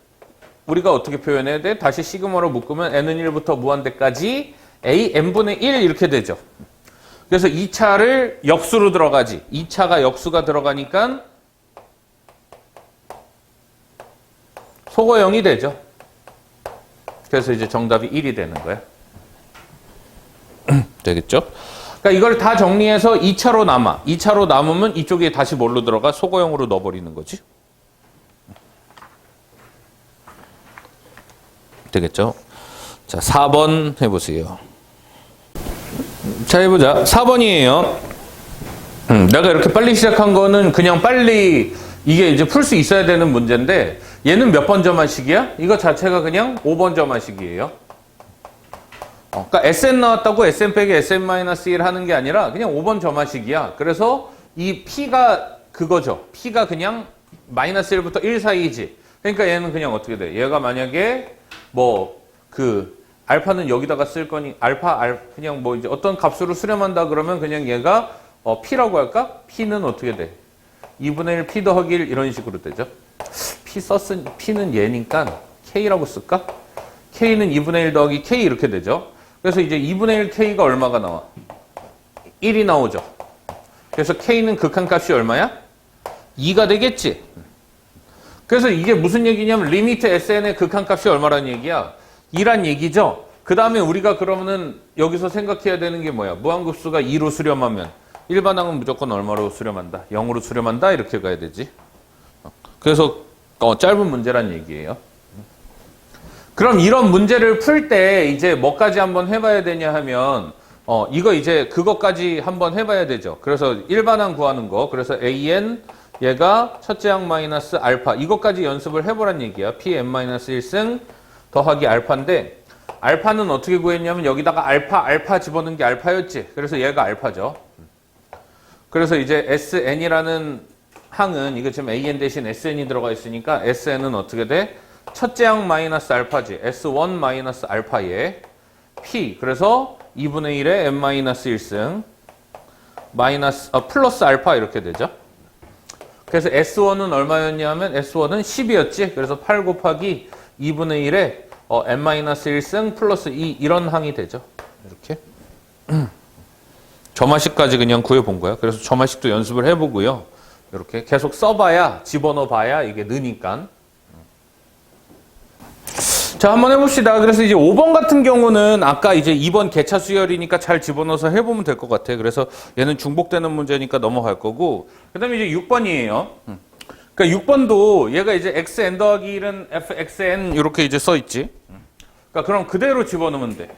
우리가 어떻게 표현해야 돼? 다시 시그마로 묶으면 n은 1부터 무한대까지 a n분의 1 이렇게 되죠. 그래서 2차를 역수로 들어가지. 2차가 역수가 들어가니까 소거형이 되죠. 그래서 이제 정답이 1이 되는 거야. 되겠죠? 그러니까 이걸 다 정리해서 2차로 남아. 2차로 남으면 이쪽에 다시 뭘로 들어가? 소거형으로 넣어버리는 거지. 되겠죠? 자, 4번 해보세요. 자, 해보자. 4번이에요. 내가 이렇게 빨리 시작한 거는 그냥 빨리 이게 이제 풀 수 있어야 되는 문제인데 얘는 몇 번 점화식이야? 이거 자체가 그냥 5번 점화식이에요. 그러니까 SN 나왔다고 SN 빼기 SN-1 하는 게 아니라 그냥 5번 점화식이야. 그래서 이 P가 그거죠. P가 그냥 마이너스 1부터 1 사이지. 그러니까 얘는 그냥 어떻게 돼? 얘가 만약에 알파는 여기다가 쓸 거니 그냥 뭐 이제 어떤 값으로 수렴한다 그러면 그냥 얘가 P라고 할까? P는 어떻게 돼? 2분의 1 P 더하기 1 이런 식으로 되죠. P는 얘니까 K라고 쓸까? K는 2분의 1 더하기 K 이렇게 되죠. 그래서 이제 2분의 1 K가 얼마가 나와? 1이 나오죠. 그래서 K는 극한값이 얼마야? 2가 되겠지. 그래서 이게 무슨 얘기냐면 리미트 SN의 극한값이 얼마란 얘기야? 2란 얘기죠. 그 다음에 우리가 그러면은 여기서 생각해야 되는 게 뭐야? 무한급수가 2로 수렴하면 일반항은 무조건 얼마로 수렴한다? 0으로 수렴한다? 이렇게 가야 되지. 그래서 짧은 문제란 얘기예요. 그럼 이런 문제를 풀 때 이제 뭐까지 한번 해봐야 되냐 하면 이거 이제 그것까지 한번 해봐야 되죠. 그래서 일반항 구하는 거. 그래서 AN 얘가 첫째 항 마이너스 알파 이것까지 연습을 해보란 얘기야. Pn-1승 더하기 알파인데 알파는 어떻게 구했냐면 여기다가 알파 집어넣은 게 알파였지. 그래서 얘가 알파죠. 그래서 이제 SN이라는 항은 이거 지금 AN 대신 SN이 들어가 있으니까 SN은 어떻게 돼? 첫째 항 마이너스 알파지. S1 마이너스 알파에 P. 그래서 2분의 1에 n-1승 플러스 알파 이렇게 되죠. 그래서 S1은 얼마였냐면 S1은 10이었지. 그래서 8 곱하기 2분의 1에 n-1승 플러스 2 이런 항이 되죠. 이렇게. 점화식까지 그냥 구해본 거야. 그래서 점화식도 연습을 해보고요. 이렇게 계속 써봐야 집어넣어봐야 이게 느니까. 자, 한번 해봅시다. 그래서 이제 5번 같은 경우는 아까 이제 2번 개차 수열이니까 잘 집어넣어서 해보면 될 것 같아. 그래서 얘는 중복되는 문제니까 넘어갈 거고. 그 다음에 이제 6번이에요. 그러니까 6번도 얘가 이제 xn 더하기 1은 fxn 이렇게 이제 써있지. 그러니까 그럼 그대로 집어넣으면 돼.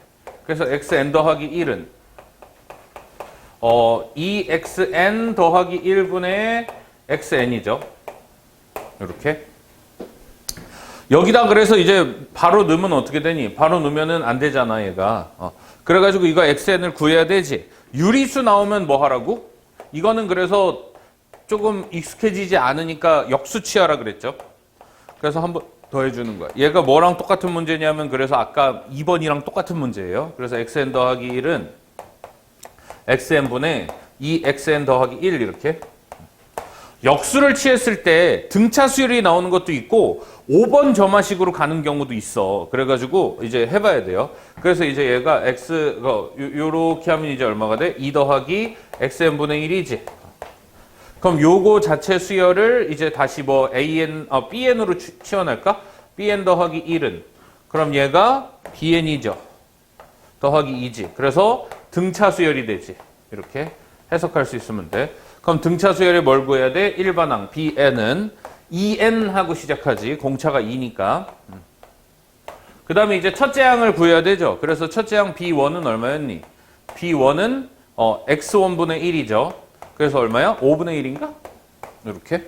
그래서 xn 더하기 1은 2xn 더하기 1분의 xn이죠. 이렇게. 여기다 그래서 이제 바로 넣으면 어떻게 되니? 바로 넣으면은 안 되잖아, 얘가. 그래가지고 이거 xn을 구해야 되지. 유리수 나오면 뭐 하라고? 이거는 그래서 조금 익숙해지지 않으니까 역수 취하라 그랬죠. 그래서 한번 더 해주는 거야. 얘가 뭐랑 똑같은 문제냐면 그래서 아까 2번이랑 똑같은 문제예요. 그래서 xn 더하기 1은 xn분의 2xn 더하기 1 이렇게. 역수를 취했을 때 등차 수열이 나오는 것도 있고 5번 점화식으로 가는 경우도 있어. 그래가지고 이제 해봐야 돼요. 그래서 이제 얘가 요렇게 하면 이제 얼마가 돼? 2 더하기 xn분의 1이지. 그럼 요거 자체 수열을 이제 다시 뭐 bn으로 치환할까? bn 더하기 1은 그럼 얘가 bn이죠. 더하기 2지. 그래서 등차 수열이 되지. 이렇게 해석할 수 있으면 돼. 그럼 등차 수열에 뭘 구해야 돼? 일반항 bn은 2n 하고 시작하지. 공차가 2니까. 그 다음에 이제 첫째 항을 구해야 되죠. 그래서 첫째 항 b1은 얼마였니? b1은 x1분의 1이죠. 그래서 얼마야? 5분의 1인가? 이렇게.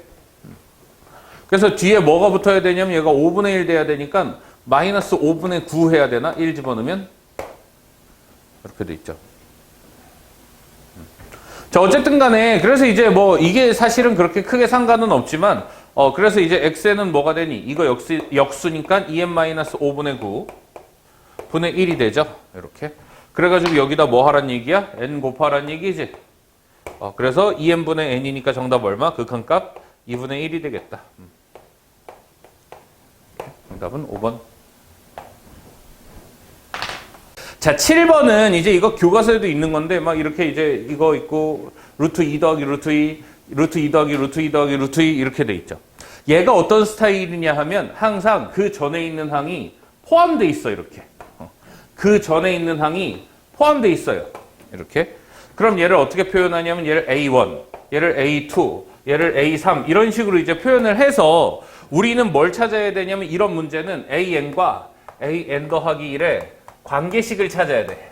그래서 뒤에 뭐가 붙어야 되냐면 얘가 5분의 1 돼야 되니까 마이너스 5분의 9 해야 되나? 1 집어넣으면? 이렇게 돼 있죠. 자, 어쨌든 간에, 그래서 이제 뭐, 이게 사실은 그렇게 크게 상관은 없지만, 그래서 이제 x는 뭐가 되니? 이거 역수니까 2n-5분의 9. 분의 1이 되죠. 이렇게. 그래가지고 여기다 뭐 하란 얘기야? n 곱하란 얘기지. 그래서 2n분의 n이니까 정답 얼마? 극한값 2분의 1이 되겠다. 정답은 5번. 자, 7번은 이제 이거 교과서에도 있는 건데 막 이렇게 이제 이거 있고 루트 2 더하기 루트 2, 루트 2 더하기 루트 2 더하기 루트 2 이렇게 돼 있죠. 얘가 어떤 스타일이냐 하면 항상 그 전에 있는 항이 포함돼 있어 이렇게. 그 전에 있는 항이 포함돼 있어요. 이렇게. 그럼 얘를 어떻게 표현하냐면 얘를 A1, 얘를 A2, 얘를 A3 이런 식으로 이제 표현을 해서 우리는 뭘 찾아야 되냐면 이런 문제는 AN과 AN 더하기 1의 관계식을 찾아야 돼.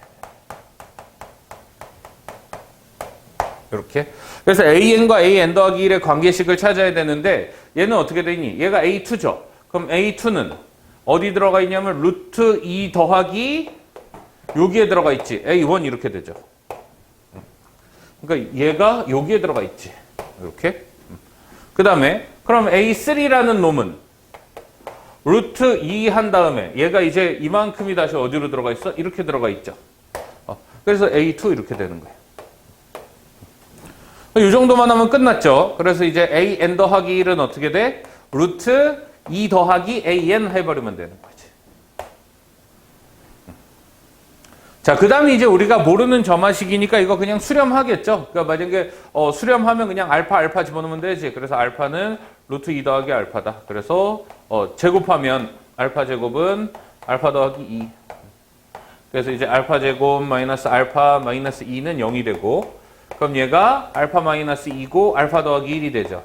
이렇게. 그래서 AN과 AN 더하기 1의 관계식을 찾아야 되는데 얘는 어떻게 되니? 얘가 A2죠. 그럼 A2는 어디 들어가 있냐면 루트 2 더하기 여기에 들어가 있지. A1 이렇게 되죠. 그러니까 얘가 여기에 들어가 있지. 이렇게. 그 다음에 그럼 A3라는 놈은 루트 2 한 다음에 얘가 이제 이만큼이 다시 어디로 들어가 있어? 이렇게 들어가 있죠. 그래서 A2 이렇게 되는 거예요. 이 정도만 하면 끝났죠. 그래서 이제 AN 더하기 1은 어떻게 돼? 루트 2 더하기 AN 해버리면 되는 거지. 자, 그 다음에 이제 우리가 모르는 점화식이니까 이거 그냥 수렴하겠죠. 그러니까 만약에 수렴하면 그냥 알파 집어넣으면 되지. 그래서 알파는 루트 2 더하기 알파다. 그래서 제곱하면 알파 제곱은 알파 더하기 2. 그래서 이제 알파 제곱 마이너스 알파 마이너스 2는 0이 되고 그럼 얘가 알파 마이너스 2고 알파 더하기 1이 되죠.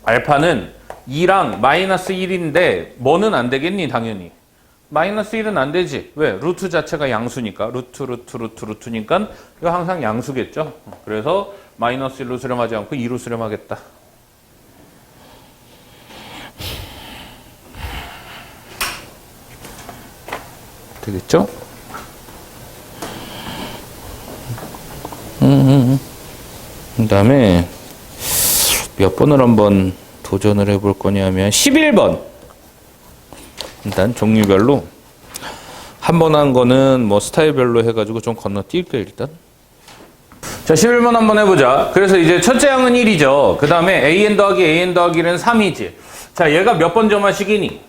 알파는 2랑 마이너스 1인데 뭐는 안 되겠니? 당연히. 마이너스 1은 안 되지. 왜? 루트 자체가 양수니까. 루트니까 이거 항상 양수겠죠. 그래서 마이너스 1로 수렴하지 않고 2로 수렴하겠다. 되겠죠? 그 다음에 몇 번을 한번 도전을 해볼 거냐면 11번. 일단 종류별로 한 번 한 거는 뭐 스타일별로 해가지고 좀 건너뛸게요 일단. 자, 11번 한번 해보자. 그래서 이제 첫째 항은 1이죠. 그 다음에 AN 더하기 1은 3이지. 자, 얘가 몇 번 점화식이니?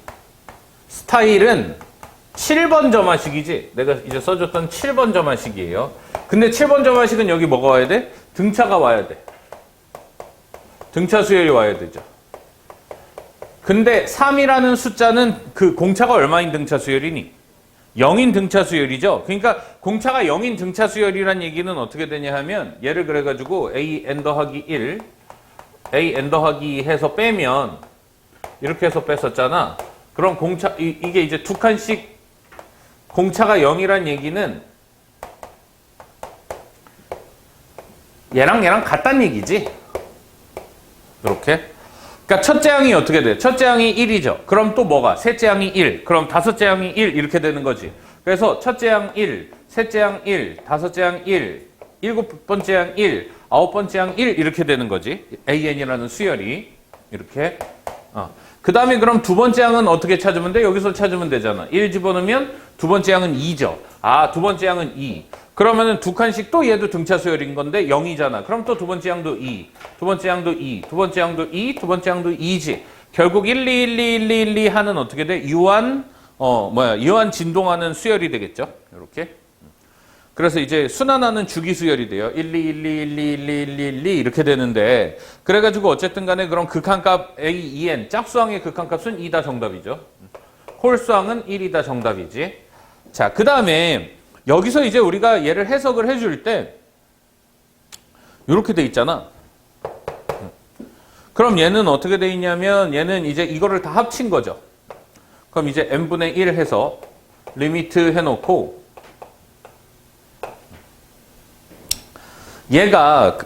스타일은 7번 점화식이지. 내가 이제 써줬던 7번 점화식이에요. 근데 7번 점화식은 여기 뭐가 와야 돼? 등차가 와야 돼. 등차 수열이 와야 되죠. 근데 3이라는 숫자는 그 공차가 얼마인 등차 수열이니? 0인 등차 수열이죠. 그러니까 공차가 0인 등차 수열이란 얘기는 어떻게 되냐 하면 얘를 그래가지고 AN 더하기 1, AN 더하기 2 해서 빼면 이렇게 해서 뺐었잖아. 그럼 공차 이게 이제 두 칸씩 공차가 0이란 얘기는 얘랑 같다는 얘기지. 이렇게. 그러니까 첫째 항이 어떻게 돼? 첫째 항이 1이죠. 그럼 또 뭐가? 셋째 항이 1. 그럼 다섯째 항이 1 이렇게 되는 거지. 그래서 첫째 항 1, 셋째 항 1, 다섯째 항 1, 일곱 번째 항 1, 아홉 번째 항 1 이렇게 되는 거지. AN이라는 수열이 이렇게. 그 다음에 그럼 두 번째 항은 어떻게 찾으면 돼? 여기서 찾으면 되잖아. 1 집어넣으면 두 번째 항은 2죠. 두 번째 항은 2. 그러면은 두 칸씩 또 얘도 등차 수열인 건데 0이잖아. 그럼 또 두 번째 항도 2, 두 번째 항도 2, 두 번째 항도 2, 두 번째 항도 2지. 결국 1, 2, 1, 2, 1, 2, 1, 2 하는 어떻게 돼? 유한 진동하는 수열이 되겠죠. 이렇게. 그래서 이제 순환하는 주기 수열이 돼요. 1, 2, 1, 2, 1, 2, 1, 2, 1, 2, 1, 2 이렇게 되는데 그래가지고 어쨌든 간에 그럼 극한값 AEN 짝수항의 극한값은 2다 정답이죠. 홀수항은 1이다 정답이지. 자, 그 다음에 여기서 이제 우리가 얘를 해석을 해줄 때 이렇게 돼 있잖아. 그럼 얘는 어떻게 돼 있냐면 얘는 이제 이거를 다 합친 거죠. 그럼 이제 n분의 1 해서 리미트 해놓고 얘가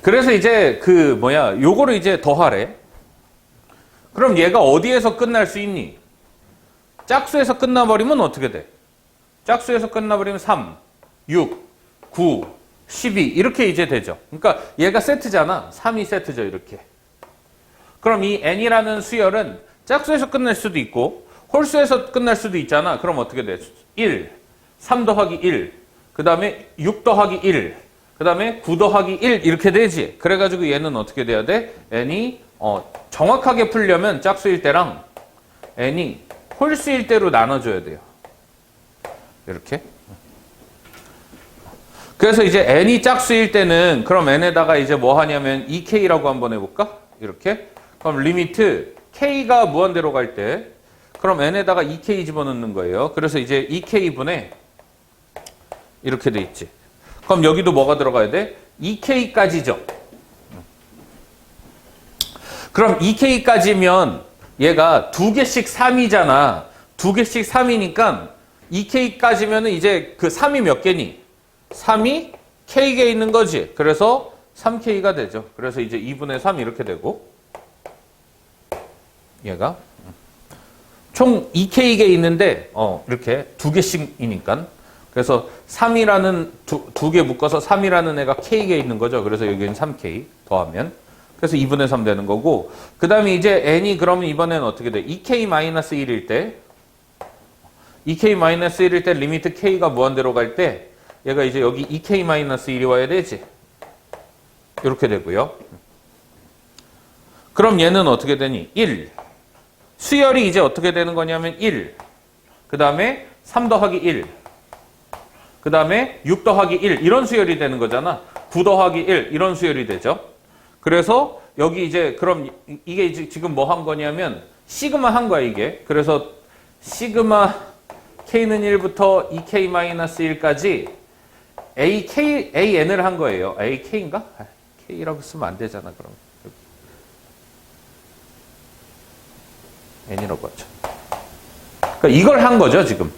그래서 이제 요거를 이제 더하래. 그럼 얘가 어디에서 끝날 수 있니? 짝수에서 끝나버리면 어떻게 돼? 짝수에서 끝나버리면 3, 6, 9, 12 이렇게 이제 되죠. 그러니까 얘가 세트잖아. 3이 세트죠. 이렇게. 그럼 이 n이라는 수열은 짝수에서 끝날 수도 있고 홀수에서 끝날 수도 있잖아. 그럼 어떻게 돼? 1, 3 더하기 1, 그 다음에 6 더하기 1, 그 다음에 9 더하기 1 이렇게 되지. 그래가지고 얘는 어떻게 돼야 돼? n이 정확하게 풀려면 짝수일 때랑 n이 홀수일 때로 나눠줘야 돼요. 이렇게. 그래서 이제 n이 짝수일 때는 그럼 n에다가 이제 뭐 하냐면 2k라고 한번 해볼까? 이렇게. 그럼 리미트 k가 무한대로 갈 때 그럼 n에다가 2k 집어넣는 거예요. 그래서 이제 2k분의 이렇게 돼 있지. 그럼 여기도 뭐가 들어가야 돼? 2k까지죠. 그럼 2k까지면 얘가 두 개씩 3이잖아. 두 개씩 3이니까 2k까지면은 이제 그 3이 몇 개니? 3이 k에 있는 거지. 그래서 3k가 되죠. 그래서 이제 2분의 3 이렇게 되고 얘가 총 2k에 있는데 이렇게 두 개씩이니까 그래서 3이라는 두 개 묶어서 3이라는 애가 k에 있는 거죠. 그래서 여기는 3k 더하면 그래서 2분의 3 되는 거고 그 다음에 이제 n이 그러면 이번에는 어떻게 돼? 2k-1일 때 2k-1일 때 리미트 k가 무한대로 갈 때 얘가 이제 여기 2k-1이 와야 되지. 이렇게 되고요. 그럼 얘는 어떻게 되니? 1. 수열이 이제 어떻게 되는 거냐면 1. 그 다음에 3 더하기 1. 그 다음에 6 더하기 1. 이런 수열이 되는 거잖아. 9 더하기 1. 이런 수열이 되죠. 그래서 여기 이제 그럼 이게 이제 지금 뭐 한 거냐면 시그마 한 거야 이게. 그래서 시그마 k는 1부터 2k-1까지 AN을 한 거예요. AK인가? K라고 쓰면 안 되잖아, 그럼. N이라고 하죠. 그러니까 이걸 한 거죠, 지금.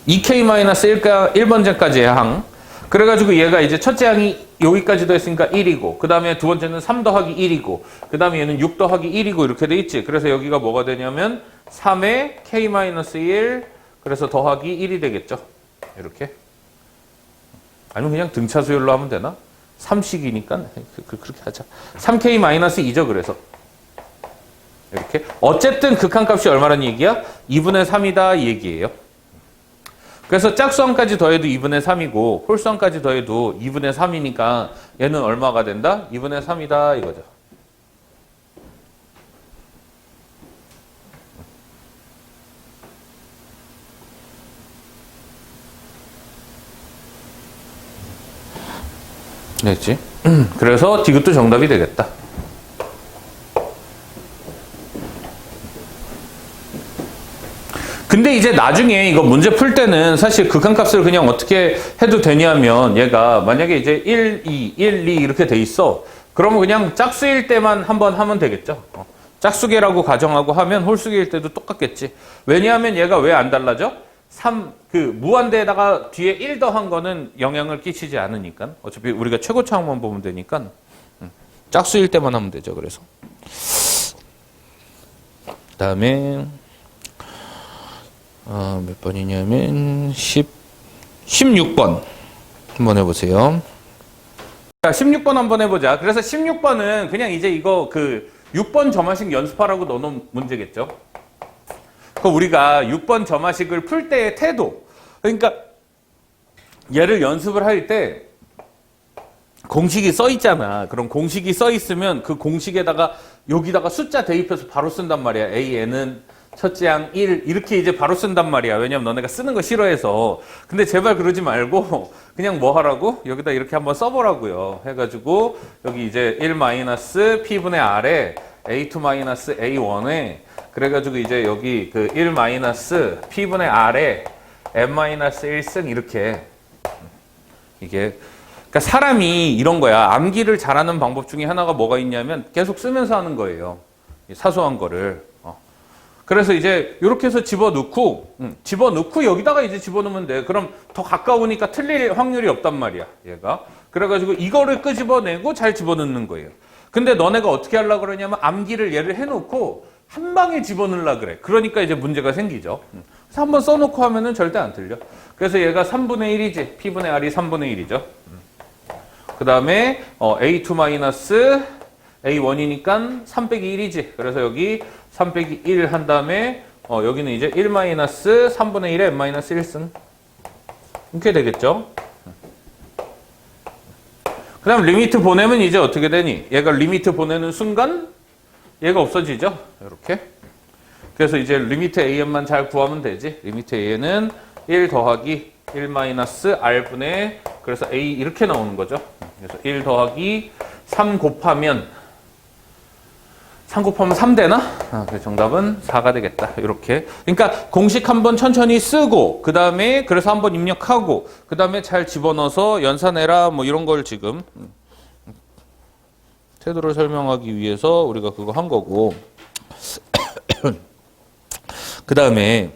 2k-1번째까지의 항. 그래가지고 얘가 이제 첫째 항이 여기까지도 했으니까 1이고, 그 다음에 두 번째는 3 더하기 1이고, 그 다음에 얘는 6 더하기 1이고, 이렇게 돼 있지. 그래서 여기가 뭐가 되냐면, 3에 k-1, 그래서 더하기 1이 되겠죠. 이렇게. 아니면 그냥 등차 수열로 하면 되나? 3식이니까 그렇게 하자. 3k-2죠, 그래서. 이렇게. 어쨌든 극한값이 얼마란 얘기야? 2분의 3이다 이 얘기예요. 그래서 짝수항까지 더해도 2분의 3이고 홀수항까지 더해도 2분의 3이니까 얘는 얼마가 된다? 2분의 3이다 이거죠. 됐지? 그래서 디귿도 정답이 되겠다. 근데 이제 나중에 이거 문제 풀 때는 사실 극한값을 그냥 어떻게 해도 되냐면 얘가 만약에 이제 1, 2, 1, 2 이렇게 돼 있어. 그러면 그냥 짝수일 때만 한번 하면 되겠죠. 짝수계라고 가정하고 하면 홀수계일 때도 똑같겠지. 왜냐하면 얘가 왜 안 달라져? 3, 무한대에다가 뒤에 1 더한 거는 영향을 끼치지 않으니까. 어차피 우리가 최고차항만 보면 되니까. 짝수일 때만 하면 되죠. 그래서. 그 다음에, 몇 번이냐면, 16번. 한번 해보세요. 자, 16번 한번 해보자. 그래서 16번은 그냥 이제 이거 6번 점화식 연습하라고 넣어놓은 문제겠죠. 그 우리가 6번 점화식을 풀 때의 태도. 그러니까 얘를 연습을 할 때 공식이 써 있잖아. 그럼 공식이 써 있으면 그 공식에다가 여기다가 숫자 대입해서 바로 쓴단 말이야. AN은 첫째 항 1 이렇게 이제 바로 쓴단 말이야. 왜냐면 너네가 쓰는 거 싫어해서. 근데 제발 그러지 말고 그냥 뭐 하라고? 여기다 이렇게 한번 써보라고요. 해가지고 여기 이제 1-P분의 R에 A2-A1에 그래가지고 이제 여기 1-P분의 R에 n-1승 이렇게 이게 그러니까 사람이 이런 거야. 암기를 잘하는 방법 중에 하나가 뭐가 있냐면 계속 쓰면서 하는 거예요. 사소한 거를. 그래서 이제 이렇게 해서 집어넣고 여기다가 이제 집어넣으면 돼. 그럼 더 가까우니까 틀릴 확률이 없단 말이야. 얘가. 그래가지고 이거를 끄집어내고 잘 집어넣는 거예요. 근데 너네가 어떻게 하려고 그러냐면 암기를 얘를 해놓고 한 방에 집어넣으려고 그래. 그러니까 이제 문제가 생기죠. 그래서 한번 써놓고 하면은 절대 안 틀려. 그래서 얘가 3분의 1이지. P분의 R이 3분의 1이죠. 그 다음에 A2-A1이니까 3 빼기 1이지. 그래서 여기 3 빼기 1 한 다음에 여기는 이제 1 마이너스 3분의 1의 n-1승. 이렇게 되겠죠? 그 다음 리미트 보내면 이제 어떻게 되니? 얘가 리미트 보내는 순간 얘가 없어지죠? 이렇게. 그래서 이제 리미트 an만 잘 구하면 되지. 리미트 an은 1 더하기 1 마이너스 r분의 그래서 a 이렇게 나오는 거죠. 그래서 1 더하기 3 곱하면 3 되나? 그래서 정답은 4가 되겠다. 이렇게. 그러니까 공식 한번 천천히 쓰고 그 다음에 그래서 한번 입력하고 그 다음에 잘 집어넣어서 연산해라 뭐 이런 걸 지금 태도를 설명하기 위해서 우리가 그거 한 거고 그 다음에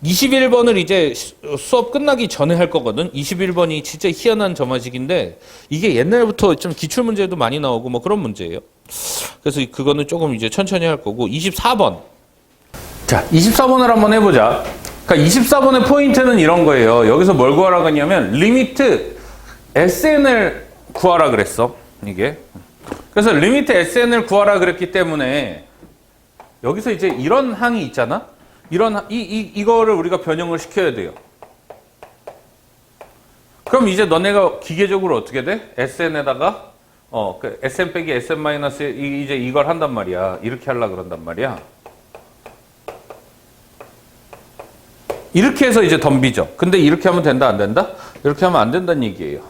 21번을 이제 수업 끝나기 전에 할 거거든. 21번이 진짜 희한한 점화식인데 이게 옛날부터 좀 기출문제도 많이 나오고 뭐 그런 문제예요. 그래서 그거는 조금 이제 천천히 할 거고 24번. 자, 24번을 한번 해보자. 그러니까 24번의 포인트는 이런 거예요. 여기서 뭘 구하라고 했냐면 리미트 SN을 구하라 그랬어. 이게. 그래서 리미트 SN을 구하라 그랬기 때문에 여기서 이제 이런 항이 있잖아. 이거를 우리가 변형을 시켜야 돼요. 그럼 이제 너네가 기계적으로 어떻게 돼? SN에다가 그 SN 빼기 SN 마이너스 이제 이걸 한단 말이야. 이렇게 하려고 그런단 말이야. 이렇게 해서 이제 덤비죠. 근데 이렇게 하면 된다, 안 된다? 이렇게 하면 안 된다는 얘기예요.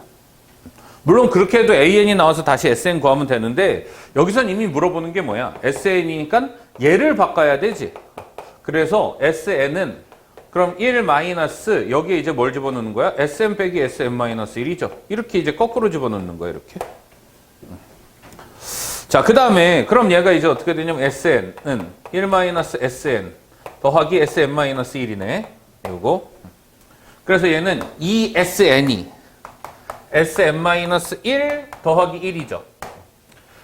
물론 그렇게 해도 AN이 나와서 다시 SN 구하면 되는데 여기선 이미 물어보는 게 뭐야? SN이니까 얘를 바꿔야 되지. 그래서 SN은 그럼 1 마이너스 여기에 이제 뭘 집어넣는 거야? SN 빼기 SN 마이너스 1이죠. 이렇게 이제 거꾸로 집어넣는 거야. 이렇게. 자, 그 다음에 그럼 얘가 이제 어떻게 되냐면 SN은 1 마이너스 SN 더하기 SN 마이너스 1이네. 요거. 그래서 얘는 2SN이 SN 마이너스 1 더하기 1이죠.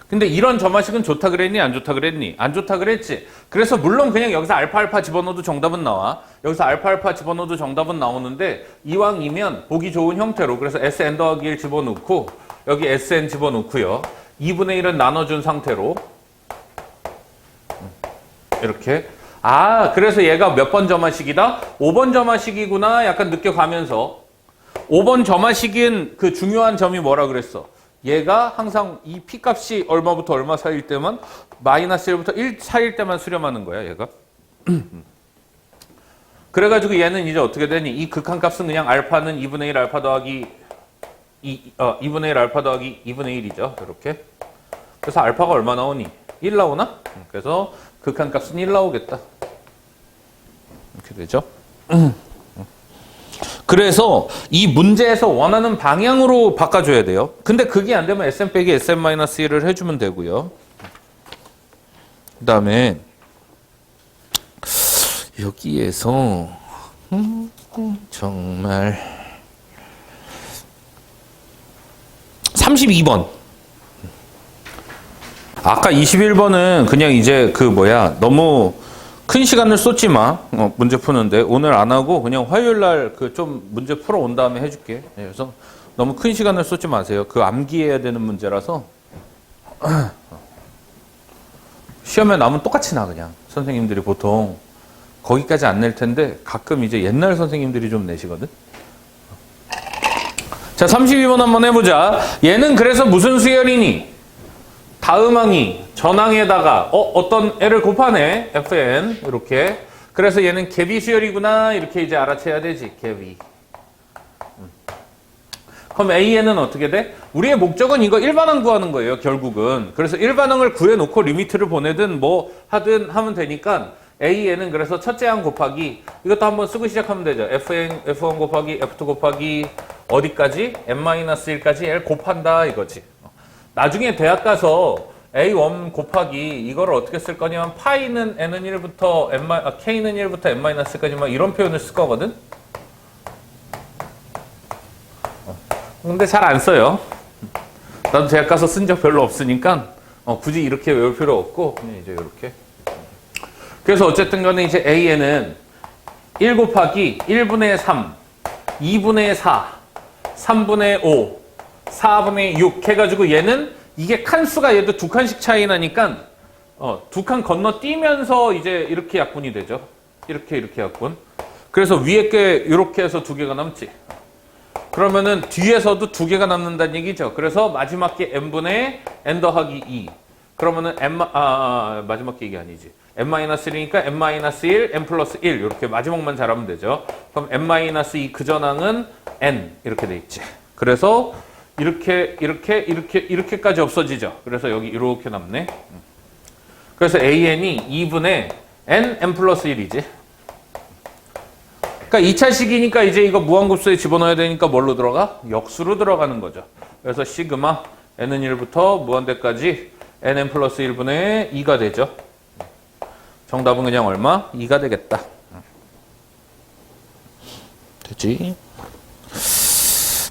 근데 이런 점화식은 좋다 그랬니? 안 좋다 그랬니? 안 좋다 그랬지. 그래서 물론 그냥 여기서 알파 집어넣어도 정답은 나와. 여기서 알파 집어넣어도 정답은 나오는데 이왕이면 보기 좋은 형태로 그래서 SN 더하기 1 집어넣고 여기 SN 집어넣고요. 2분의 1은 나눠준 상태로 이렇게. 아, 그래서 얘가 몇 번 점화식이다? 5번 점화식이구나 약간 느껴가면서 5번 점화식인 그 중요한 점이 뭐라 그랬어? 얘가 항상 이 P값이 얼마부터 얼마 사이일 때만 마이너스 1부터 1 사이일 때만 수렴하는 거야, 얘가. 그래가지고 얘는 이제 어떻게 되니? 이 극한값은 그냥 알파는 2분의 1 알파 더하기 2분의 1 알파 더하기 2분의 1이죠. 이렇게. 그래서 알파가 얼마 나오니? 1 나오나? 그래서 극한값은 1 나오겠다. 이렇게 되죠. 그래서 이 문제에서 원하는 방향으로 바꿔줘야 돼요. 근데 그게 안 되면 SN 빼기 SN-1을 해주면 되고요. 그 다음에 여기에서 정말 32번. 아까 21번은 그냥 이제 너무 큰 시간을 쏟지 마. 문제 푸는데 오늘 안 하고 그냥 화요일 날 그 좀 문제 풀어 온 다음에 해줄게. 그래서 너무 큰 시간을 쏟지 마세요. 그 암기해야 되는 문제라서 시험에 나오면 똑같이 나 그냥. 선생님들이 보통 거기까지 안 낼 텐데 가끔 이제 옛날 선생님들이 좀 내시거든. 자, 32번 한번 해보자. 얘는 그래서 무슨 수열이니? 다음 항이 전항에다가 어떤 애를 곱하네. fn 이렇게. 그래서 얘는 갭이 수열이구나 이렇게 이제 알아채야 되지. 갭이. 그럼 an은 어떻게 돼? 우리의 목적은 이거 일반항 구하는 거예요. 결국은. 그래서 일반항을 구해놓고 리미트를 보내든 뭐 하든 하면 되니까 an은 그래서 첫째 항 곱하기 이것도 한번 쓰고 시작하면 되죠. f1 곱하기 f2 곱하기 어디까지? n-1까지 l 곱한다 이거지. 나중에 대학 가서 A1 곱하기 이거를 어떻게 쓸 거냐면 파이는 n은 1부터 k는 1부터 n-까지 막 이런 표현을 쓸 거거든. 근데 잘 안 써요. 나도 대학 가서 쓴 적 별로 없으니까 굳이 이렇게 외울 필요 없고 그냥 이제 이렇게. 그래서 어쨌든 간에 이제 AN은 1 곱하기 1분의 3, 2분의 4, 3분의 5, 4분의 6 해가지고 얘는 이게 칸수가 얘도 두 칸씩 차이 나니까 두 칸 건너뛰면서 이제 이렇게 약분이 되죠. 이렇게 약분. 그래서 위에 게 이렇게 해서 두 개가 남지. 그러면은 뒤에서도 두 개가 남는다는 얘기죠. 그래서 마지막 게 n분의 n 더하기 2. 그러면은 마지막 게 이게 아니지. n-1이니까 n-1, n 플러스 1 이렇게 마지막만 잘하면 되죠. 그럼 n-2 그 전항은 n 이렇게 돼 있지. 그래서 이렇게까지 없어지죠. 그래서 여기 이렇게 남네. 그래서 an이 2분의 n 플러스 1이지. 그러니까 2차식이니까 이제 이거 무한급수에 집어넣어야 되니까 뭘로 들어가? 역수로 들어가는 거죠. 그래서 시그마 n은 1부터 무한대까지 nn 플러스 1분의 2가 되죠. 정답은 그냥 얼마? 2가 되겠다. 되지?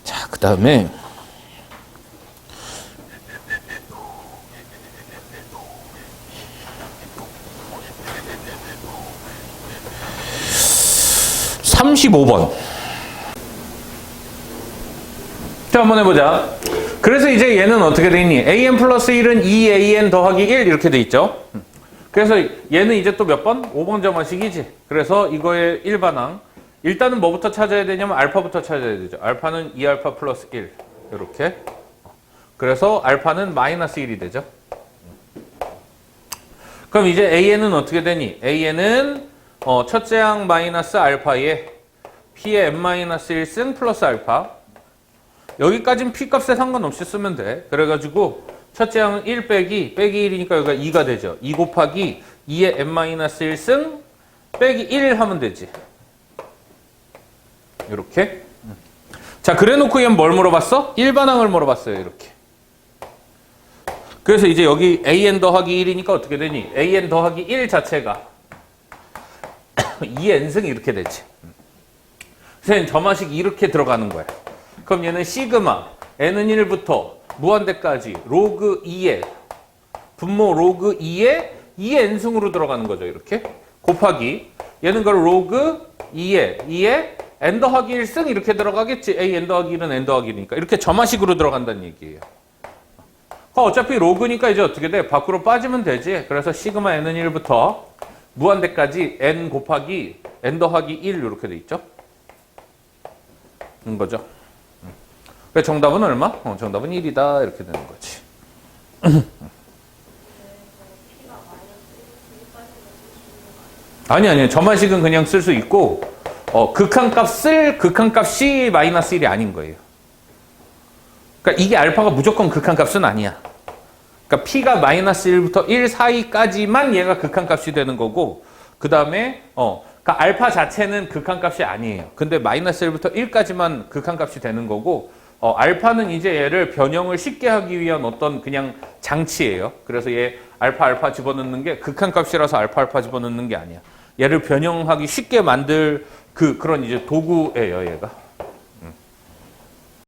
자, 그 다음에 35번. 자, 한번 해보자. 그래서 이제 얘는 어떻게 돼 있니? an 플러스 1은 2an 더하기 1 이렇게 돼 있죠. 그래서 얘는 이제 또 몇 번? 5번 점화식이지. 그래서 이거의 일반항. 일단은 뭐부터 찾아야 되냐면 알파부터 찾아야 되죠. 알파는 2알파 플러스 1 이렇게. 그래서 알파는 마이너스 1이 되죠. 그럼 이제 an은 어떻게 되니? an은 첫째 항 마이너스 알파에 p의 n-1승 플러스 알파. 여기까지는 p 값에 상관없이 쓰면 돼. 그래가지고 첫째 항은 1 빼기 1이니까 여기가 2가 되죠. 2 곱하기 2의 n-1승 빼기 1 하면 되지. 이렇게. 자, 그래놓고 얘는 뭘 물어봤어? 일반항을 물어봤어요. 이렇게. 그래서 이제 여기 an 더하기 1이니까 어떻게 되니? an 더하기 1 자체가 2n승 이렇게 되지. 그래서 점화식 이렇게 들어가는 거야. 그럼 얘는 시그마 n은 1부터 무한대까지 로그 2에 분모 로그 2에 2n승으로 들어가는 거죠. 이렇게 곱하기 얘는 그 로그 2에 n 더하기 1승 이렇게 들어가겠지. a n 더하기 1은 n 더하기 1이니까 이렇게 점화식으로 들어간다는 얘기예요. 어차피 로그니까 이제 어떻게 돼? 밖으로 빠지면 되지. 그래서 시그마 n은 1부터 무한대까지 n 곱하기 n 더하기 1 이렇게 돼 있죠. 거죠. 그래서 정답은 얼마? 정답은 1이다 이렇게 되는 거지. 아니 점화식은 그냥 쓸 수 있고 극한값이 마이너스 1이 아닌 거예요. 그러니까 이게 알파가 무조건 극한값은 아니야. 그러니까 p가 마이너스 1부터 1 사이까지만 얘가 극한값이 되는 거고 그 다음에 그러니까 알파 자체는 극한값이 아니에요. 근데 마이너스 1부터 1까지만 극한값이 되는 거고 알파는 이제 얘를 변형을 쉽게 하기 위한 어떤 그냥 장치예요. 그래서 얘 알파 집어넣는 게 극한값이라서 알파 집어넣는 게 아니야. 얘를 변형하기 쉽게 만들 그런 이제 도구예요, 얘가.